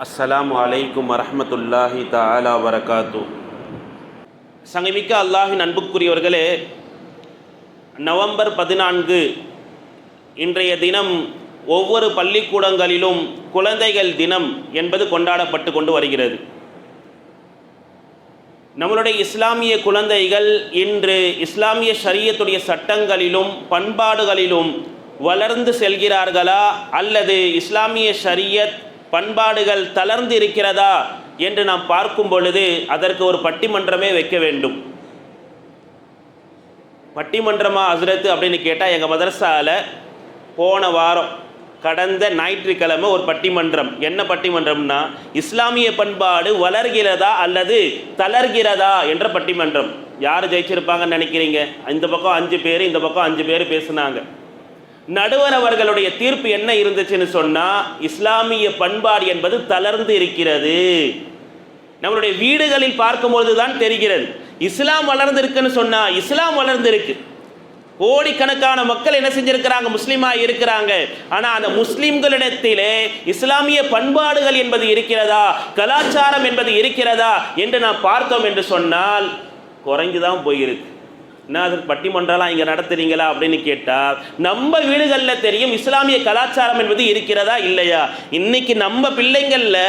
அஸ்ஸலாமு அலைக்கும் வரஹ்மத்துல்லாஹி தஆலா வரகாத்து. சங்கமிக்க அல்லாஹின் அன்புக்குரியவர்களே, நவம்பர் 14 இன்றைய தினம் ஒவ்வொரு பள்ளிக்கூடங்களிலும் குழந்தைகள் தினம் என்பது கொண்டாடப்பட்டு கொண்டு வருகிறது. நம்மளுடைய இஸ்லாமிய குழந்தைகள் இன்று இஸ்லாமிய ஷரியத்துடைய சட்டங்களிலும் பண்பாடுகளிலும் வளர்ந்து செல்கிறார்களா அல்லது இஸ்லாமிய ஷரியத் பண்பாடுகள் தளர்ந்து இருக்கிறதா என்று நாம் பார்க்கும் பொழுது அதற்கு ஒரு பட்டிமன்றமே வைக்க வேண்டும். பட்டிமன்றமா ஹஸ்ரத் அப்படின்னு கேட்டால், எங்கள் மதரசாவில் போன வாரம் கடந்த ஞாயிற்றுக்கிழமை ஒரு பட்டிமன்றம். என்ன பட்டிமன்றம்னா, இஸ்லாமிய பண்பாடு வளர்கிறதா அல்லது தளர்கிறதா என்ற பட்டிமன்றம். யார் ஜெயிச்சிருப்பாங்கன்னு நினைக்கிறீங்க? இந்த பக்கம் 5 பேர், இந்த பக்கம் 5 பேர் பேசுனாங்க. நடுவர் அவர்களுடைய தீர்ப்பு என்ன இருந்துச்சுன்னு சொன்னா, இஸ்லாமிய பண்பாடு என்பது தளர்ந்து இருக்கிறது. நம்மளுடைய வீடுகளில் பார்க்கும்போது தான் தெரிகிறது. இஸ்லாம் வளர்ந்து இருக்குன்னு சொன்னா, இஸ்லாம் வளர்ந்து இருக்கு. கோடிக்கணக்கான மக்கள் என்ன செஞ்சிருக்கிறாங்க? முஸ்லீமா இருக்கிறாங்க. ஆனா அந்த முஸ்லிம்களிடத்திலே இஸ்லாமிய பண்பாடுகள் என்பது இருக்கிறதா, கலாச்சாரம் என்பது இருக்கிறதா என்று நாம் பார்த்தோம் என்று சொன்னால் குறைஞ்சுதான் போயிருக்கு. என்ன அது பட்டிமன்றலாம் இங்கே நடத்துறீங்களா அப்படின்னு கேட்டால், நம்ம வீடுகளில் தெரியும் இஸ்லாமிய கலாச்சாரம் என்பது இருக்கிறதா இல்லையா. இன்னைக்கு நம்ம பிள்ளைங்களில்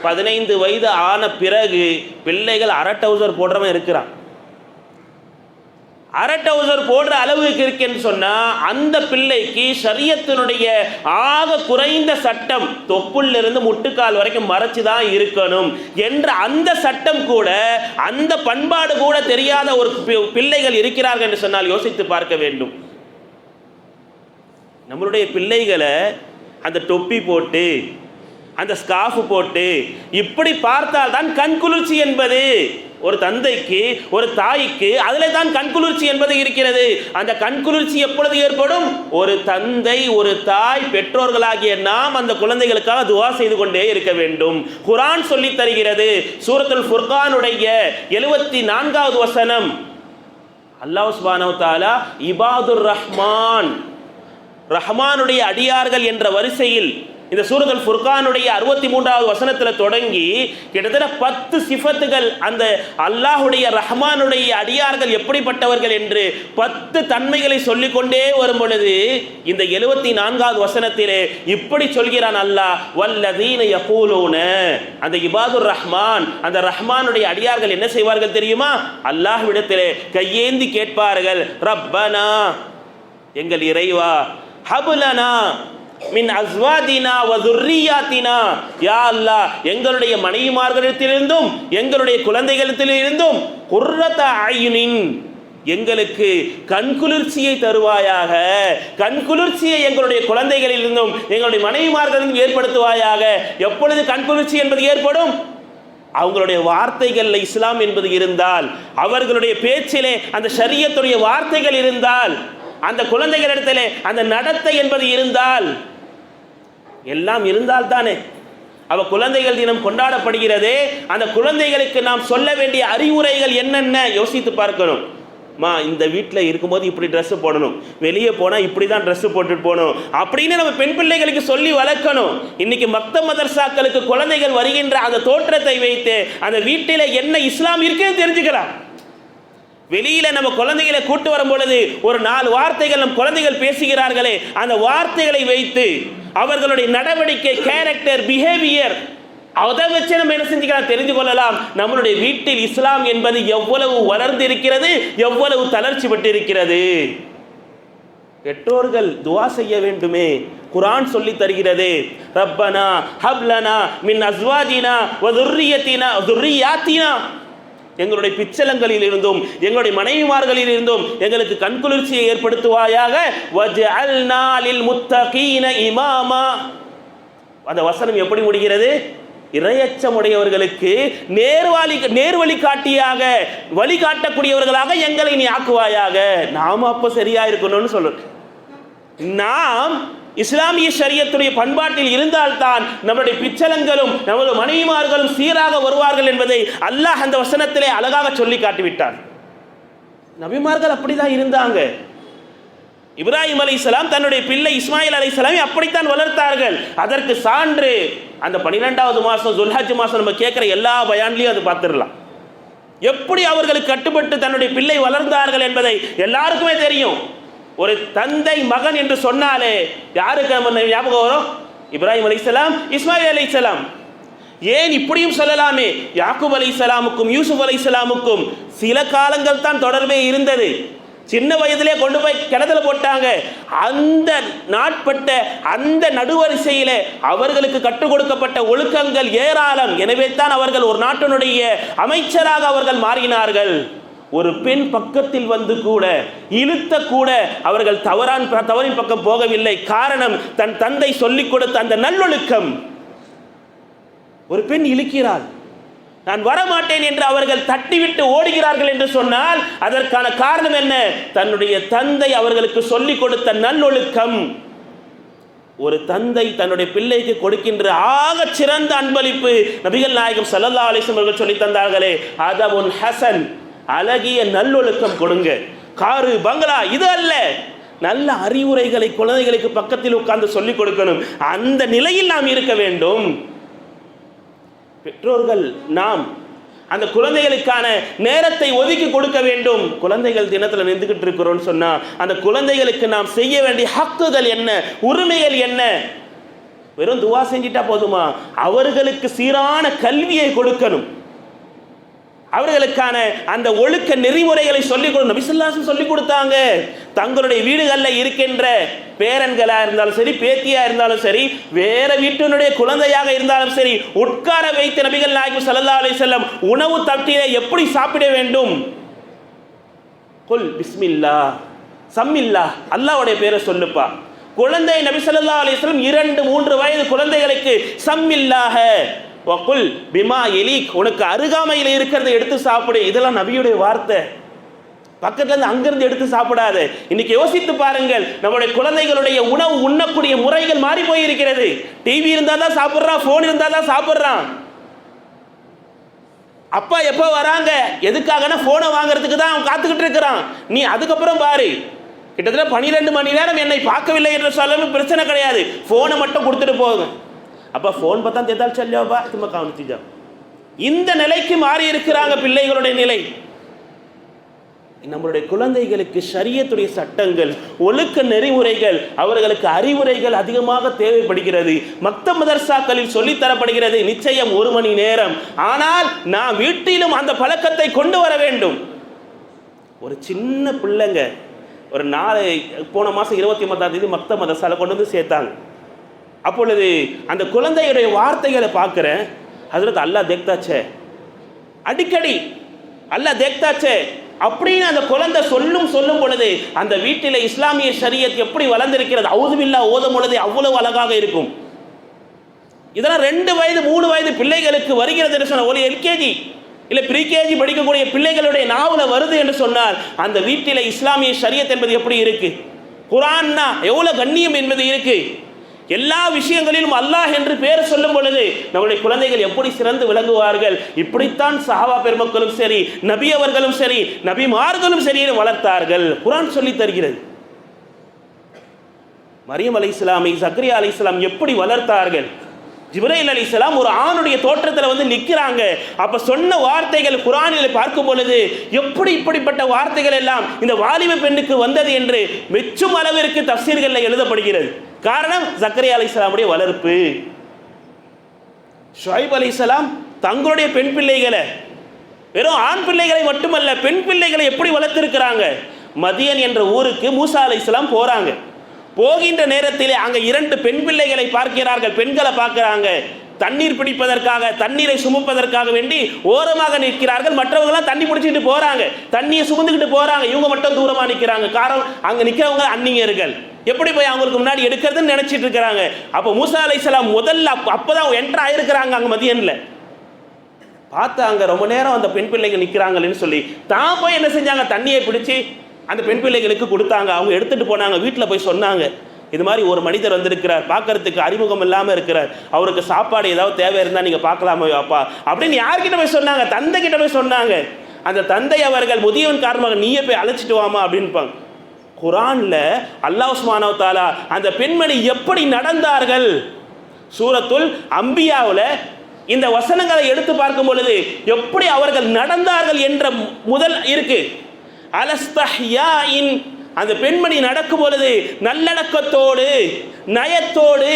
15 வயது ஆன பிறகு பிள்ளைகள் அரை டவுசர் போடுறவன் இருக்கிறான். அரை டவுசர் போடுற அளவுக்கு இருக்குன்னு சொன்னா, அந்த பிள்ளைக்கு ஷரியத்தினுடைய ஆக குறைந்த சட்டம் தொப்புள்ளிருந்து முட்டுக்கால் வரைக்கும் மறைச்சுதான் இருக்கணும் என்ற அந்த சட்டம் கூட, அந்த பண்பாடு கூட தெரியாத ஒரு பிள்ளைகள் இருக்கிறார்கள் என்று சொன்னால் யோசித்து பார்க்க வேண்டும். நம்மளுடைய பிள்ளைகளை அந்த தொப்பி போட்டு அந்த ஸ்கார்ஃப் போட்டு இப்படி பார்த்தால் தான் கண்குளிர்ச்சி என்பது ஒரு தந்தைக்கு ஒரு தாய்க்கு அதிலே தான் கண்குளிர்ச்சி என்பது இருக்கிறது. அந்த கண்குளிர்ச்சி எப்பொழுது ஏற்படும்? ஒரு தந்தை ஒரு தாய் பெற்றோர்களாகிய நாம் அந்த குழந்தைகளுக்காக துஆ செய்து கொண்டே இருக்க வேண்டும். குர்ஆன் சொல்லி தருகிறது. சூரத்துல் ஃபுர்கானுடைய 74வது வசனம், அல்லாஹ் சுப்ஹானஹு வ தஆலா இபாதுர் ரஹ்மான், ரஹ்மானுடைய அடியார்கள் என்ற வரிசையில் இந்த சூரத்துல் ஃபுர்கானுடைய 63வது வசனத்தில் தொடங்கி கிட்டத்தட்ட 10 சிஃபத்துகள், அந்த அல்லாஹுடைய ரஹ்மானுடைய அடியார்கள் எப்படிப்பட்டவர்கள் என்று 10 தன்மைகளை சொல்லிக்கொண்டே வரும் பொழுது இந்த 74வது வசனத்திலே இப்படி சொல்கிறான் அல்லாஹ், வல்லதீன யகூலூன, அந்த இபாதுர் ரஹ்மான், அந்த ரஹ்மானுடைய அடியார்கள் என்ன செய்வார்கள் தெரியுமா? அல்லாஹ்விடத்திலே கையேந்தி கேட்பார்கள், ரப்பனா, எங்கள் இறைவா, ஹப்லனா மின் அஸ்வாதினா வ துர்ரியாத்தினா, யா அல்லாஹ், எங்களுடைய மனைவிமார்களிடத்திலிருந்தும் எங்களுடைய குழந்தைகளிடத்திலிருந்தும் குர்ரத அயுனின், எங்களுக்கு கண்குளிர்ச்சியை தருவாயாக, கண்குளிர்ச்சியை எங்களுடைய குழந்தைகளிலிருந்தும் எங்களுடைய மனைவிமார்களிலிருந்தும் ஏற்படுத்துவாயாக. எப்பொழுது கண்குளிர்ச்சி என்பது ஏற்படும்? அவங்களுடைய வார்த்தைகளில் இஸ்லாம் என்பது இருந்தால், அவர்களுடைய பேச்சிலே அந்த ஷரியத்துடைய வார்த்தைகள் இருந்தால், அந்த குழந்தைகளிடத்திலே அந்த நடத்தை என்பது இருந்தால், எல்லாம் இருந்தால் தானே அவ குழந்தைகள் தினம் கொண்டாடப்படுகிறது. அந்த குழந்தைகளுக்கு நாம் சொல்ல வேண்டிய அறிவுரைகள் என்னென்ன யோசித்து பார்க்கணும். இந்த வீட்டில் இருக்கும்போது இப்படி ட்ரெஸ் போடணும், வெளியே போனால் இப்படி தான் ட்ரெஸ் போட்டுட்டு போகணும் அப்படின்னு நம்ம பெண் பிள்ளைகளுக்கு சொல்லி வளர்க்கணும். இன்னைக்கு மக்தப் மதர்சாக்களுக்கு குழந்தைகள் வருகின்ற அந்த தோற்றத்தை வைத்து அந்த வீட்டில் என்ன இஸ்லாம் இருக்குன்னு தெரிஞ்சுக்கலாம். வெளியில நம்ம குழந்தைகளை கூட்டு வரும் பொழுது ஒரு 4 வார்த்தைகள் நம் குழந்தைகள் பேசுகிறார்களே, அந்த வார்த்தைகளை வைத்து அவர்களுடைய நடவடிக்கை, கேரக்டர், பிஹேவியர், அதை வச்சு நம்ம என்ன செஞ்சுக்கலாம், தெரிந்து கொள்ளலாம் நம்மளுடைய வீட்டில் இஸ்லாம் என்பது எவ்வளவு வளர்ந்து இருக்கிறது, எவ்வளவு தளர்ச்சி பட்டு இருக்கிறது. பெற்றோர்கள் துஆ செய்ய வேண்டுமே. குர்ஆன் சொல்லி தருகிறது, ரப்பனா ஹப்லனா மின் அஸ்வாஜினா வ துர்ரியாத்தினா, எங்களுடைய பிச்சலங்களில் இருந்தும் எங்களுடைய மனைவிமார்களில் இருந்தும் எங்களுக்கு கண்குளிர்ச்சியை ஏற்படுத்துவாயாக. வஜஅல்னா லில் முத்தகீன இமாமா, அந்த வசனம் எப்படி முடிகிறது? இறையச்சமுடையவர்களுக்கு நேர்வழி காட்டியாக, வழிகாட்டக்கூடியவர்களாக எங்களை நீ ஆக்குவாயாக. நாம அப்ப சரியா இருக்கணும்னு சொல்லுங்க. நாம் இஸ்லாமிய ஷரியத்துடைய பண்பாட்டில் இருந்தால்தான் நம்முடைய பிச்சலங்களும் நம்முடைய மனைவிமார்களும் சீராக வருவார்கள் என்பதை அல்லாஹ் அந்த வசனத்திலே அழகாக சொல்லி காட்டிவிட்டார். நபிமார்கள் அப்படிதான் இருந்தாங்க. இப்ராஹிம் அலைஹிஸ்ஸலாம் தன்னுடைய பிள்ளை இஸ்மாயில் அலைஹிஸ்ஸலாமை அப்படித்தான் வளர்த்தார்கள். அதற்கு சான்று அந்த 12வது மாதம் துல்ஹஜ் மாதம் நம்ம கேட்குற எல்லா பயான்லையும் அது பார்த்துடலாம். எப்படி அவர்களுக்கு கட்டுப்பட்டு தன்னுடைய பிள்ளை வளர்ந்தார்கள் என்பதை எல்லாருக்குமே தெரியும். ஒரு தந்தை மகன் என்று சொன்னாலே யாருக்கு நம்ம ஞாபகம் வரும்? இப்ராஹிம் அலைஹிஸ்ஸலாம், இஸ்மாயில் அலைஹிஸ்ஸலாம். ஏன் இப்படியும் சொல்லலாமே, யாக்கூப் அலைஹிஸ்ஸலாமுக்கும் யூசுப் அலைஹிஸ்ஸலாமுக்கும் சில காலங்கள் தான் தொடர்பே இருந்தது. சின்ன வயதிலே கொண்டு போய் கிணத்துல போட்டாங்க. அந்த நாட்பட்ட அந்த நடுவரிசையிலே அவர்களுக்கு கற்றுக் கொடுக்கப்பட்ட ஒழுக்கங்கள் ஏராளம். எனவே தான் அவர்கள் ஒரு நாட்டினுடைய அமைச்சராக அவர்கள் மாறினார்கள். ஒரு பெண் பக்கத்தில் வந்து கூட இழுத்த கூட அவர்கள் தவறின் பக்கம் போகவில்லை. காரணம், தன் தந்தை சொல்லிக் கொடுத்த அந்த நல்லொழுக்கம். ஒரு பெண் இழுக்கிறாள், நான் வரமாட்டேன் என்று அவர்கள் தட்டிவிட்டு ஓடுகிறார்கள் என்று சொன்னால் அதற்கான காரணம் என்ன? தன்னுடைய தந்தை அவர்களுக்கு சொல்லிக் கொடுத்த நல்லொழுக்கம். ஒரு தந்தை தன்னுடைய பிள்ளைக்கு கொடுக்கின்ற ஆக சிறந்த அன்பளிப்பு நபிகள் நாயகம் ஸல்லல்லாஹு அலைஹி வஸல்லம் அவர்கள் சொல்லி தந்தார்களே, அதபுன் ஹசன், அழகிய நல்லொழுக்கம் கொடுங்க. காரு பங்களா இது அல்ல, நல்ல அறிவுரைகளை குழந்தைகளுக்கு பக்கத்தில் உட்கார்ந்து சொல்லிக் கொடுக்கணும். அந்த நிலையில் நாம் இருக்க வேண்டும். பெற்றோர்கள் நாம் அந்த குழந்தைகளுக்கான நேரத்தை ஒதுக்கி கொடுக்க வேண்டும். குழந்தைகள் தினத்தில் நின்றுகிட்டு இருக்கிறோம்னு சொன்னா அந்த குழந்தைகளுக்கு நாம் செய்ய வேண்டிய ஹக்குகள் என்ன, உரிமைகள் என்ன? வெறும் துவா செஞ்சிட்டா போதுமா? அவர்களுக்கு சீரான கல்வியை கொடுக்கணும். அவர்களுக்கான அந்த ஒழுக்க நெறிமுறைகளை சொல்லிக் கொடுக்கணும். நபி ஸல்லல்லாஹு அலைஹி வஸல்லம் சொல்லிக் கொடுத்தாங்க. தங்களுடைய வீடுகளில் இருக்கின்ற பேரன்களா இருந்தாலும் சரி, பேத்தியா இருந்தாலும் சரி, வேற வீட்டினுடைய குழந்தையாக இருந்தாலும் சரி, உட்கார வைத்து நபிகள் நாயகம் ஸல்லல்லாஹு அலைஹி வஸல்லம் உணவு தட்டிலே எப்படி சாப்பிட வேண்டும்? குல் பிஸ்மில்லாஹ், சம்மில்லாஹ், அல்லாஹ்வுடைய பேரை சொல்லுப்பா. குழந்தை நபி ஸல்லல்லாஹு அலைஹி வஸல்லம் 2-3 வயது குழந்தைகளுக்கு சம்மில்லாஹ வகுல் பிமா எலீக், உனக்கு அருகாமையில் இருக்கிறத எடுத்து சாப்பிடு. இதெல்லாம் நபியுடைய வார்த்தை. பக்கத்துல இருந்து அங்கிருந்து எடுத்து சாப்பிடாது. இன்னைக்கு யோசித்து பாருங்கள், நம்முடைய குழந்தைகளுடைய உணவு உண்ணக்கூடிய முறைகள் மாறி போயிருக்கிறது. டிவி இருந்தா தான் சாப்பிட்றான், போன் இருந்தா தான் சாப்பிட்றான். அப்பா எப்போ வராங்க, எதுக்காகனா போனை வாங்குறதுக்கு தான் அவன் காத்துக்கிட்டு இருக்கிறான். நீ அதுக்கப்புறம் பாரு, கிட்டத்தட்ட 12 மணி நேரம் என்னை பார்க்கவில்லை என்ற சொல்லும் பிரச்சனை கிடையாது, போனை மட்டும் கொடுத்துட்டு போகுங்க. அப்போ ஃபோன் பார்த்தா தேதால் செல்லப்பா தும்ப கவனிச்சுஜா. இந்த நிலைக்கு மாறி இருக்கிறாங்க பிள்ளைகளுடைய நிலை. நம்மளுடைய குழந்தைகளுக்கு ஷரியத்துடைய சட்டங்கள், ஒழுக்க நெறிமுறைகள், அவர்களுக்கு அறிவுரைகள் அதிகமாக தேவைப்படுகிறது. மக்தப் மதர்சாக்களில் சொல்லித்தரப்படுகிறது நிச்சயம் 1 மணி நேரம். ஆனால் நான் வீட்டிலும் அந்த பழக்கத்தை கொண்டு வர வேண்டும். ஒரு சின்ன பிள்ளைங்க ஒரு போன மாதம் 29ஆம் தேதி மக்தப் மதர்சால கொண்டு வந்து சேர்த்தாங்க. அப்பொழுது அந்த குழந்தையுடைய வார்த்தைகளை பார்க்குறேன். ஹஜ்ரத் அல்லாஹ் தேக்தாச்சே, அடிக்கடி அல்லாஹ் தேக்தாச்சே அப்படின்னு அந்த குழந்தை சொல்லும் பொழுது அந்த வீட்டில் இஸ்லாமிய ஷரியத் எப்படி வளர்ந்திருக்கிறது. அவுது பில்லாஹ் ஓதும் பொழுது அவ்வளவு அழகாக இருக்கும். இதெல்லாம் 2 வயது 3 வயது பிள்ளைகளுக்கு வருகிறது என்று சொன்னால், ஒரு எல்கேஜி இல்லை ப்ரீகேஜி படிக்கக்கூடிய பிள்ளைகளுடைய நாவல வருது என்று சொன்னால் அந்த வீட்டில் இஸ்லாமிய ஷரியத் என்பது எப்படி இருக்கு, குர்ஆன்னா எவ்வளோ கண்ணியம் என்பது இருக்கு. எல்லா விஷயங்களிலும் அல்லாஹ் என்று பேர் சொல்லும் பொழுது நம்முடைய குழந்தைகள் எப்படி சிறந்து விளங்குவார்கள். இப்படித்தான் சஹாபா பெருமக்களும் சரி, நபி அவர்களும் சரி, நபிமார்களும் சரி வளர்த்தார்கள். குர்ஆன் சொல்லி தருகிறது. மரியம் அலைஹிஸ்ஸலாமை ஜக்கரியா அலைஹிஸ்ஸலாம் எப்படி வளர்த்தார்கள். ஜிப்ரீல் அலைஹிஸ்ஸலாம் ஒரு ஆணுடைய தோற்றத்தில் வந்து நிற்கிறாங்க. அப்ப சொன்ன வார்த்தைகள் குர்ஆனில் பார்க்கும் பொழுது எப்படி இப்படிப்பட்ட வார்த்தைகள் எல்லாம் இந்த வாலிப பெண்ணுக்கு வந்தது என்று மெச்சும் அளவிற்கு தஃசீர்களில் எழுதப்படுகிறது. காரணம் ஜக்கரியா அலைஹிஸ்ஸலாமுடைய வளர்ப்பு. ஷுஐப் அலைஹிஸ்ஸலாம் தங்களுடைய பெண் பிள்ளைகளை, வெறும் ஆண் பிள்ளைகளை மட்டுமல்ல பெண் பிள்ளைகளை எப்படி வளர்த்திருக்கிறாங்க. மதியன் என்ற ஊருக்கு மூசா அலைஹிஸ்ஸலாம் போறாங்க. போகின்ற நேரத்திலே அங்கே 2 பெண் பிள்ளைகளை பார்க்கிறார்கள். பெண்களை பார்க்கிறாங்க. தண்ணீர் பிடிப்பதற்காக, தண்ணீரை சுமப்பதற்காக வேண்டி ஓரமாக நிற்கிறார்கள். மற்றவங்களாம் தண்ணி பிடிச்சிட்டு போறாங்க, தண்ணியை சுமந்துக்கிட்டு போறாங்க. இவங்க மட்டும் தூரமாக நிற்கிறாங்க. காரணம், அங்கே நிற்கிறவங்க அந்நியர்கள். எப்படி போய் அவங்களுக்கு முன்னாடி எடுக்கிறதுன்னு நினைச்சிட்டு இருக்கிறாங்க. அப்போ மூசா அலைஹிஸ்ஸலாம் முதல்ல அப்பதான் என்டர் ஆயிருக்கிறாங்க. அங்கே மதியன்ல பார்த்தாங்க ரொம்ப நேரம் அந்த பெண் பிள்ளைகள் நிற்கிறாங்கன்னு சொல்லி தான் போய் என்ன செஞ்சாங்க, தண்ணியை பிடிச்சி அந்த பெண் பிள்ளைகளுக்கு கொடுத்தாங்க. அவங்க எடுத்துட்டு போனாங்க. வீட்டில் போய் சொன்னாங்க, இது மாதிரி ஒரு மனிதர் வந்திருக்கிறார், பார்க்கறதுக்கு அறிமுகம் இல்லாமல் இருக்கிறார், அவருக்கு சாப்பாடு ஏதாவது தேவை இருந்தால் நீங்கள் பார்க்கலாமா அப்பா அப்படின்னு யார்கிட்ட போய் சொன்னாங்க, தந்தை கிட்ட போய் சொன்னாங்க. அந்த தந்தை அவர்கள் முதியவன் காரணமாக நீயே போய் அழைச்சிட்டு வாமா அப்படின்பாங்க. குர்ஆன்ல அல்லாஹ் சுப்ஹானஹு வ தஆலா அந்த பெண்மணி எப்படி நடந்தார்கள், சூரத்துல் அம்பியாவில் இந்த வசனங்களை எடுத்து பார்க்கும் பொழுது எப்படி அவர்கள் நடந்தார்கள் என்ற முதல் இருக்கு. அலஸ்தஹ்யாஇன், அந்த பெண்மணி நடக்கும் பொழுது நல்லடக்கத்தோடு நயத்தோடு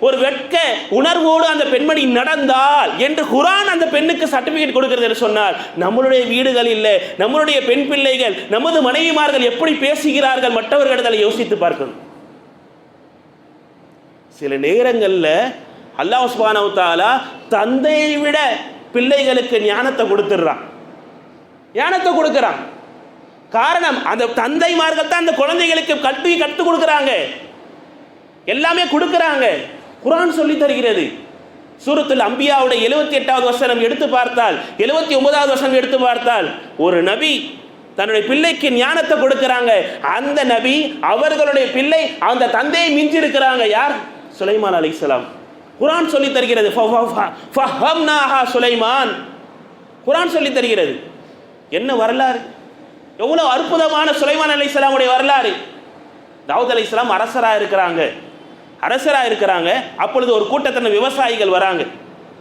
ஒரு வெட்க உணர்வோடு அந்த பெண்மணி நடந்தால் என்று குர்ஆன் அந்த பெண்ணுக்கு சர்டிபிகேட் கொடுக்கிறது என்று சொன்னால், நம்மளுடைய வீடுகள் இல்லை, நம்மளுடைய பெண் பிள்ளைகள், நமது மனைவிமார்கள் எப்படி பேசுகிறார்கள் மற்றவர்களிடத்தில் யோசித்து பார்க்கணும். சில நேரங்களில் அல்லாஹ் சுப்ஹானஹு வ தஆலா தந்தையை விட பிள்ளைகளுக்கு ஞானத்தை கொடுக்கிறான். காரணம், அந்த தந்தைமார்கள் தான் அந்த குழந்தைகளுக்கு கல்வி கற்றுக் கொடுக்குறாங்க, எல்லாமே கொடுக்குறாங்க. குர்ஆன் சொல்லி தருகிறது. சூரத்துல் அம்பியாவுடைய 78வது வசனம் எடுத்து பார்த்தால், 79வது வசனம் எடுத்து பார்த்தால், ஒரு நபி தன்னுடைய பிள்ளைக்கு ஞானத்தை கொடுக்கிறாங்க. அந்த நபி அவர்களுடைய பிள்ளை அந்த தந்தையை மிஞ்சி இருக்கிறாங்க. யார்? சுலைமான் அலைஹிஸ்ஸலாம். குர்ஆன் சொல்லி தருகிறது. ஃபஹம்னாஹா சுலைமான். குர்ஆன் சொல்லி தருகிறது. என்ன வரலாறு, எவ்வளவு அற்புதமான சுலைமான் அலைஹிஸ்ஸலாமுடைய வரலாறு. தாவூத் அலைஹிஸ்ஸலாம் அரசராக இருக்கிறாங்க. அப்பொழுது ஒரு கூட்டத்தின விவசாயிகள் வராங்க.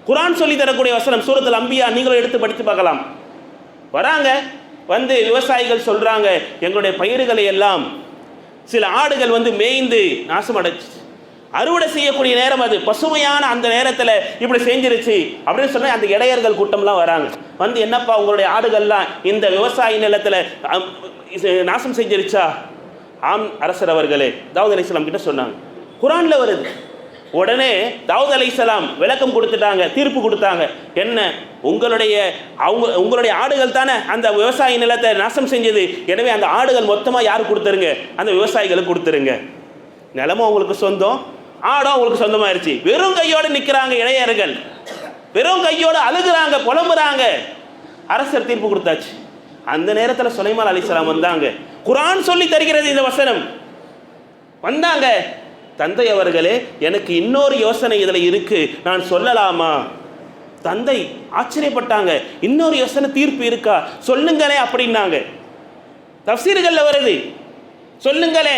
குர்ஆன் சொல்லி தரக்கூடிய வசனம் சூரத்துல் அம்பியா, நீங்களும் எடுத்து படித்து பார்க்கலாம். வராங்க, வந்து விவசாயிகள் சொல்றாங்க, எங்களுடைய பயிர்களை எல்லாம் சில ஆடுகள் வந்து மேய்ந்து நாசமடைச்சு, அறுவடை செய்யக்கூடிய நேரம் அது பசுமையான அந்த நேரத்தில் இப்படி செஞ்சிருச்சு அப்படின்னு சொன்னால் அந்த இடையர்கள் கூட்டம்லாம் வராங்க. வந்து என்னப்பா உங்களுடைய ஆடுகள்லாம் இந்த விவசாய நிலத்தில் நாசம் செஞ்சிருச்சா? ஆம் அரசர் அவர்களே, தாவூத் அலைஹிஸ்ஸலாம் கிட்ட சொன்னாங்க. குர்ஆன்ல வருது. உடனே தாவூத் அலைஹிஸ்ஸலாம் விளக்கம் கொடுத்துட்டாங்க, தீர்ப்பு கொடுத்தாங்க. என்ன, உங்களுடைய ஆடுகள் தானே அந்த விவசாய நிலத்தை நாசம் செஞ்சது, எனவே அந்த ஆடுகள் மொத்தமாக யாருக்கு கொடுத்துருங்க? அந்த விவசாயிகளுக்கு கொடுத்துருங்க. நிலமும் அவங்களுக்கு சொந்தம், ஆடும் அவங்களுக்கு சொந்தமாயிருச்சு. வெறும் கையோடு நிற்கிறாங்க இளையர்கள், வெறும் கையோடு அழுகுறாங்க, புலம்புறாங்க. அரசர் தீர்ப்பு கொடுத்தாச்சு. அந்த நேரத்தில் சுலைமான் அலைஹிஸ்ஸலாம் வந்தாங்க. குர்ஆன் சொல்லி தருகிறது இந்த வசனம். வந்தாங்க, தந்தை அவர்களே, எனக்கு இன்னொரு யோசனை இதில் இருக்கு, நான் சொல்லலாமா? தந்தை ஆச்சரியப்பட்டாங்க. இன்னொரு யோசனை, தீர்ப்பு இருக்கா? சொல்லுங்களே அப்படின்னாங்க. தஃசீர்கள்ல வருது, சொல்லுங்களே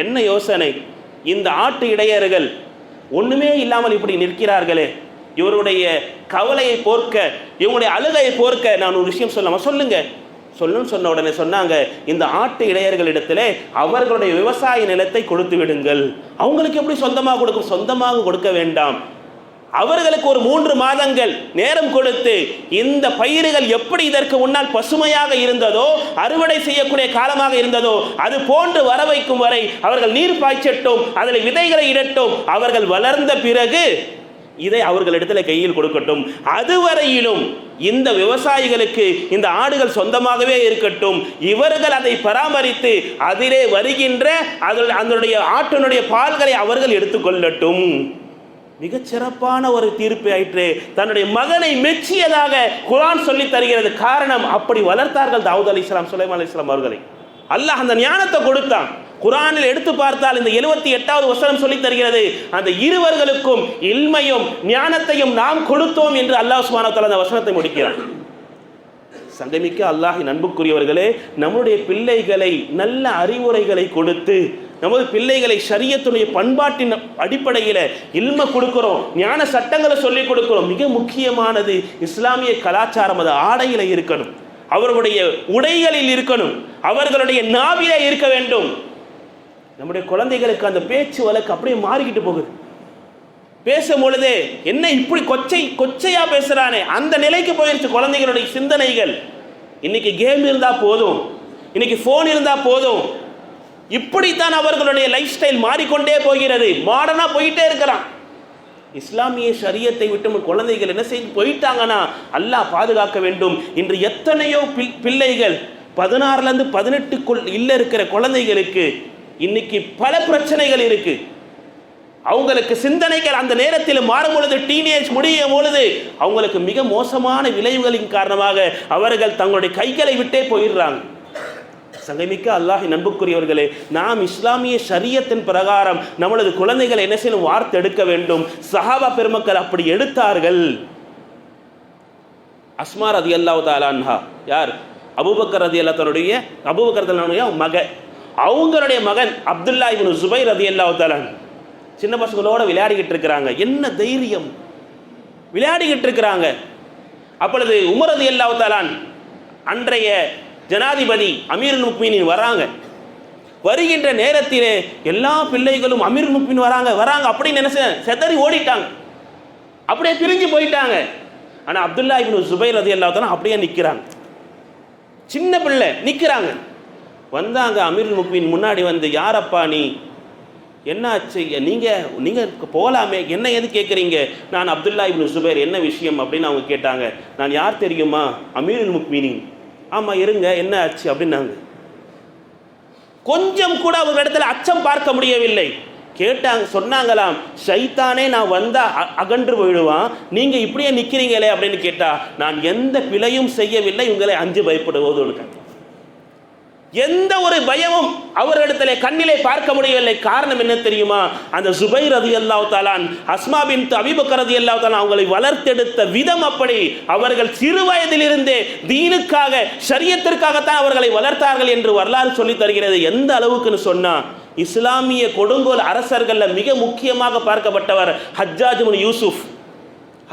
என்ன யோசனை? இந்த ஆட்டு இடையர்கள் ஒண்ணுமே இல்லாமல் இப்படி நிற்கிறார்களே, இவருடைய கவலையை போர்க்க, இவங்களுடைய அழுகையை போர்க்க நான் ஒரு விஷயம் சொல்லாமா? சொல்லுங்க. சொன்ன உடனே சொன்னாங்க, இந்த ஆட்டு இடையர்களிடத்திலே அவர்களுடைய விவசாய நிலத்தை கொடுத்து விடுங்கள். அவங்களுக்கு எப்படி சொந்தமாக கொடுக்கும்? சொந்தமாக கொடுக்க வேண்டாம். அவர்களுக்கு ஒரு 3 மாதங்கள் நேரம் கொடுத்து இந்த பயிர்கள் எப்படி இதற்கு முன்னால் பசுமையாக இருந்ததோ, அறுவடை செய்யக்கூடிய காலமாக இருந்ததோ, அது போன்று வர வைக்கும் வரை அவர்கள் நீர் பாய்ச்சட்டும், அதில் விதைகளை இடட்டும். அவர்கள் வளர்ந்த பிறகு இதை அவர்களிடத்தில் கையில் கொடுக்கட்டும். அதுவரையிலும் இந்த விவசாயிகளுக்கு இந்த ஆடுகள் சொந்தமாகவே இருக்கட்டும். இவர்கள் அதை பராமரித்து அதிலே வருகின்ற அதனுடைய ஆட்டினுடைய பால்களை அவர்கள் எடுத்துக்கொள்ளட்டும். மிகச்சிறப்பான ஒரு தீர்ப்பு ஆயிற்று. தன்னுடைய மகனை மெச்சியதாக குர்ஆன் சொல்லி தருகிறது. காரணம், அப்படி வளர்த்தார்கள் தாவூத் அலைஹிஸ்ஸலாம், சுலைமான் அலைஹிஸ்ஸலாம் அவர்களை. அல்லாஹ் அந்த ஞானத்தை கொடுத்தான். குர்ஆனில் எடுத்து பார்த்தால் இந்த 78வது வசனம் சொல்லி தருகிறது, அந்த இருவர்களுக்கும் இல்மையும் ஞானத்தையும் நாம் கொடுத்தோம் என்று அல்லாஹ் சுப்ஹானஹு வ தஆலா அந்த வசனத்தை முடிக்கிறான். சங்கமிக்க அல்லாஹ்வின் அன்புக்குரியவர்களே, நம்முடைய பிள்ளைகளை நல்ல அறிவுரைகளை கொடுத்து, நமது பிள்ளைகளை ஷரியத்துடைய பண்பாட்டின் அடிப்படையில் இல்ம கொடுக்கிறோம், ஞான சட்டங்களை சொல்லிக் கொடுக்கிறோம். மிக முக்கியமானது இஸ்லாமிய கலாச்சாரம். அது ஆடையில் இருக்கணும், அவர்களுடைய உடைகளில் இருக்கணும், அவர்களுடைய நாவிலே இருக்க வேண்டும். நம்முடைய குழந்தைகளுக்கு அந்த பேச்சு வழக்கு அப்படியே மாறிக்கிட்டு போகுது. பேசும் பொழுதே என்ன இப்படி கொச்சையா பேசுறானே, அந்த நிலைக்கு போயிருச்சு குழந்தைகளுடைய சிந்தனைகள். இன்னைக்கு கேம் இருந்தா போதும், இன்னைக்கு போன் இருந்தா போதும், இப்படித்தான் அவர்களுடைய லைஃப் ஸ்டைல் மாறிக்கொண்டே போகிறது. மாடர்னா போயிட்டே இருக்கிறான். இஸ்லாமிய ஷரியத்தை விட்டு குழந்தைகள் என்ன செய்து போயிட்டாங்கன்னா அல்லாஹ் பாதுகாக்க வேண்டும். இன்று எத்தனையோ பிள்ளைகள் 16லேருந்து 18க்குள் இல்ல இருக்கிற குழந்தைகளுக்கு இன்னைக்கு பல பிரச்சனைகள் இருக்கு. அவங்களுக்கு சிந்தனைகள் அந்த நேரத்தில் மாறும் பொழுது, டீனேஜ் முடியும் பொழுது அவங்களுக்கு மிக மோசமான விளைவுகளின் காரணமாக அவர்கள் தங்களுடைய கைகளை விட்டே போயிடுறாங்க. சங்கமிக்க அல்லாஹ்வின் அன்புக்குரியவர்களே, நாம் இஸ்லாமிய ஷரியத்தின் பிரகாரம் நம்மளது குழந்தைகளை என்ன செய்யணும்? வார்த்தை எடுக்க வேண்டும். சஹாபா பெருமக்கள் அப்படி எடுத்தார்கள். அஸ்மா ரலியல்லாஹு தஆலா அன்ஹா யார்? அபூபக்கர் ரலியல்லாஹு தன்னுடைய மக. அவங்களுடைய மகன் அப்துல்லா இப்னு ஜுபைர் ரலியல்லாஹு தஆலா சின்ன பசங்களோட விளையாடிக்கிட்டு இருக்கிறாங்க. என்ன தைரியம், விளையாடிக்கிட்டு இருக்கிறாங்க. அப்பொழுது உமர் ரலியல்லாஹு தஆலா அன்றைய ஜனாதிபதி அமீருல் முஃமினீன் வராங்க. வருகின்ற நேரத்திலே எல்லா பிள்ளைகளும் அமீருல் முஃமினீன் வராங்க அப்படின்னு நினைச்சு செதறி ஓடிட்டாங்க, அப்படியே பிரிஞ்சு போயிட்டாங்க. ஆனால் அப்துல்லா இப்னு ஜுபைர் ரலியல்லாஹு தஆலா அப்படியே நிற்கிறாங்க. சின்ன பிள்ளை நிற்கிறாங்க. வந்தாங்க அமீருல் முஃமினீன் முன்னாடி வந்து, யாரப்பா நீ, என்ன ஆச்சு, நீங்கள் போகலாமே, என்ன எது கேட்குறீங்க? நான் அப்துல்லா இப்னு ஜுபைர், என்ன விஷயம் அப்படின்னு அவங்க கேட்டாங்க. நான் யார் தெரியுமா? அமீருல் முஃமினீன். ஆமாம் இருங்க, என்ன ஆச்சு அப்படின்னாங்க. கொஞ்சம் கூட அவங்க இடத்துல அச்சம் பார்க்க முடியவில்லை. கேட்டாங்க, சொன்னாங்களாம், ஷைத்தானே நான் வந்தா அகன்று போயிடுவான், நீங்க இப்படியே நிக்கிறீங்களே அப்படின்னு கேட்டா, நான் எந்த பிழையும் செய்யவில்லை, உங்களை அஞ்சு பயப்படுவது இருக்காங்க. எந்த ஒரு பயமும் அவர்களிடத்திலே கண்ணிலே பார்க்க முடியவில்லை. காரணம் என்ன தெரியுமா? அந்த ஜுபைர் ரலியல்லாஹு தஆலா, அஸ்மா பின்த் அபீ பக்கர் ரலியல்லாஹு தஆலா அவங்களை வளர்த்தெடுத்த விதம் அப்படி. அவர்கள் சிறு வயதிலிருந்தே தீனுக்காக, ஷரியத்திற்காகத்தான் அவர்களை வளர்த்தார்கள் என்று வரலாறு சொல்லி தருகிறது. எந்த அளவுக்குன்னு சொன்னா, இஸ்லாமிய கொடுங்கோல் அரசர்கள் மிக முக்கியமாக பார்க்கப்பட்டவர் ஹஜ்ஜாஜ் இப்னு யூசுப்.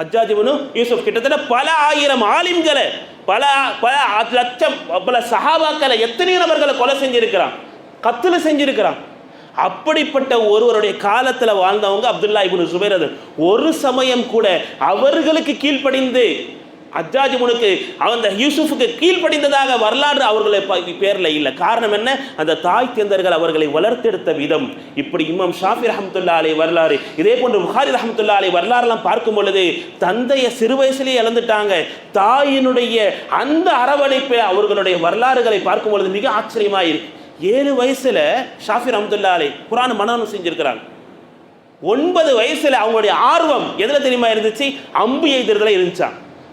ஹஜ்ஜாஜ் இப்னு யூசுப் கிட்டத்தட்ட பல ஆயிரம் ஆலிம்களை, பல லட்சம் பல சஹாபாக்களை, எத்தனை நபர்களை கொலை செஞ்சிருக்கிறான், கத்ல செஞ்சிருக்கிறான். அப்படிப்பட்ட ஒருவருடைய காலத்தில் வாழ்ந்தவங்க அப்துல்லா இப்னு ஜுபைர். ஒரு சமயம் கூட அவர்களுக்கு கீழ்ப்படிந்து, ஹஜ்ஜாஜ் இப்னுக்கு அந்த யூசுஃபுக்கு கீழ்ப்படிந்ததாக வரலாறு அவர்களை பேரில் இல்லை. காரணம் என்ன? அந்த தாய் தந்தையர்கள் அவர்களை வளர்த்தெடுத்த விதம். இப்படி இமாம் ஷாஃபி ரஹ்மத்துல்லாஹி அலைஹி வரலாறு, இதே போன்று புகாரி ரஹ்மத்துல்லாஹி அலைஹி வரலாறுலாம் பார்க்கும் பொழுது, தந்தையை சிறு வயசுலேயே இழந்துட்டாங்க. தாயினுடைய அந்த அரவணைப்பை அவர்களுடைய வரலாறுகளை பார்க்கும் பொழுது மிக ஆச்சரியமாக இருக்கு. 7 வயசுல ஷாஃபி ரஹ்மத்துல்லாஹி அலைஹி குர்ஆன் மனனம் செஞ்சிருக்கிறாங்க. 9 வயசுல அவங்களுடைய ஆர்வம் எதில் தெரியுமா இருந்துச்சு? அம்பு எய்தறதுல இருந்துச்சா.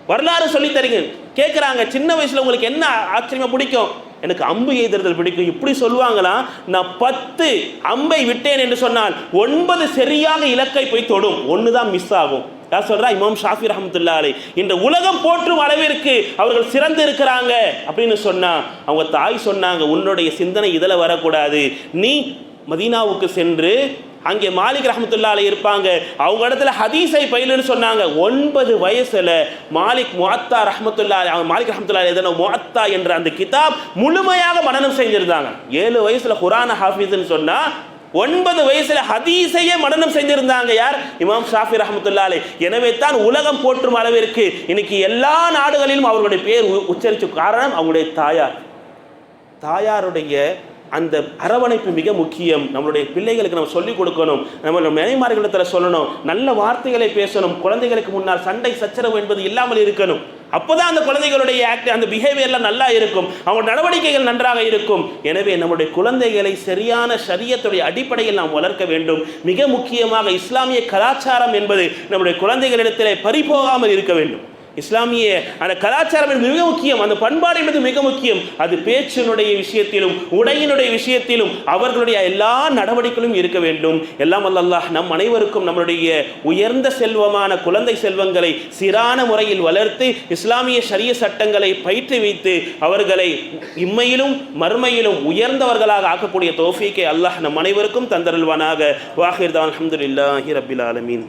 வரலாறு சொல்லி தரீங்க. கேட்குறாங்க, சின்ன வயசுல உங்களுக்கு என்ன ஆச்சரியமா பிடிக்கும்? எனக்கு அம்பு எய்தறதுல பிடிக்கும். இப்படி சொல்லுவாங்களாம், நான் 10 அம்பை விட்டேன் என்று சொன்னால் 9 சரியாக இலக்கை போய் தொடும், 1 தான் மிஸ் ஆகும். யார் சொல்றா? இமாம் ஷாஃபி ரஹ்மத்துல்லாஹி அலைஹி. இந்த உலகம் போற்றும் அளவிற்கு அவர்கள் சிறந்து இருக்கிறாங்க அப்படின்னு சொன்னா, அவங்க தாய் சொன்னாங்க, உன்னுடைய சிந்தனை இதில் வரக்கூடாது, நீ மதீனாவுக்கு சென்று அங்கே மாலிக் ரஹ்மத்துல்லாஹி அலைஹி இருப்பாங்க, அவங்க இடத்துல ஹதீஸை பயிலுன்னு சொன்னாங்க. 9 வயசுல மாலிக் முஅத்தா ரஹ்மத்துல்லாஹி அலைஹி, மாலிக் ரஹ்மத்துல்லாஹி அலைஹி முஅத்தா என்ற அந்த கிதாப் முழுமையாக மனனம் செஞ்சிருந்தாங்க. 7 வயசுல குர்ஆன் ஹாஃபிஸ்ன்னு சொன்னா, 9 வயசுல ஹதீஸையே மனனம் செஞ்சிருந்தாங்க. யார்? இமாம் ஷாஃபி ரஹ்மத்துல்லாஹி அலைஹி. எனவே தான் உலகம் போற்றும் அளவிற்கு இன்னைக்கு எல்லா நாடுகளிலும் அவர்களுடைய பேர் உச்சரிச்சு. காரணம் அவங்களுடைய தாயாருடைய அந்த அரவணைப்பு மிக முக்கியம். நம்மளுடைய பிள்ளைகளுக்கு நம்ம சொல்லிக் கொடுக்கணும், நம்மளுடைய மனைமார்களிடத்தில் சொல்லணும், நல்ல வார்த்தைகளை பேசணும், குழந்தைகளுக்கு முன்னால் சண்டை சச்சரவு என்பது இல்லாமல் இருக்கணும். அப்போதான் அந்த குழந்தைகளுடைய அந்த பிஹேவியர்லாம் நல்லா இருக்கும், அவங்க நடவடிக்கைகள் நன்றாக இருக்கும். எனவே நம்முடைய குழந்தைகளை சரியான ஷரியத்துடைய அடிப்படையில் நாம் வளர்க்க வேண்டும். மிக முக்கியமாக இஸ்லாமிய கலாச்சாரம் என்பது நம்முடைய குழந்தைகளிடத்திலே பறிபோகாமல் இருக்க வேண்டும். இஸ்லாமிய அந்த கலாச்சாரம் என்பது மிக முக்கியம், அந்த பண்பாடு என்பது மிக முக்கியம். அது பேச்சினுடைய விஷயத்திலும் உடையினுடைய விஷயத்திலும் அவர்களுடைய எல்லா நடவடிக்கைகளும் இருக்க வேண்டும். எல்லாம் அல்லாஹ் நம் அனைவருக்கும் நம்மளுடைய உயர்ந்த செல்வமான குழந்தை செல்வங்களை சீரான முறையில் வளர்த்து இஸ்லாமிய ஷரிய சட்டங்களை பயிற்றுவித்து அவர்களை இம்மையிலும் மறுமையிலும் உயர்ந்தவர்களாக ஆக்கக்கூடிய தௌஃபீக்கை அல்லாஹ் நம் அனைவருக்கும் தந்தருள்வானாக. வாஹிர் தான் அல்ஹம்துலில்லாஹி ரப்பில் ஆலமீன்.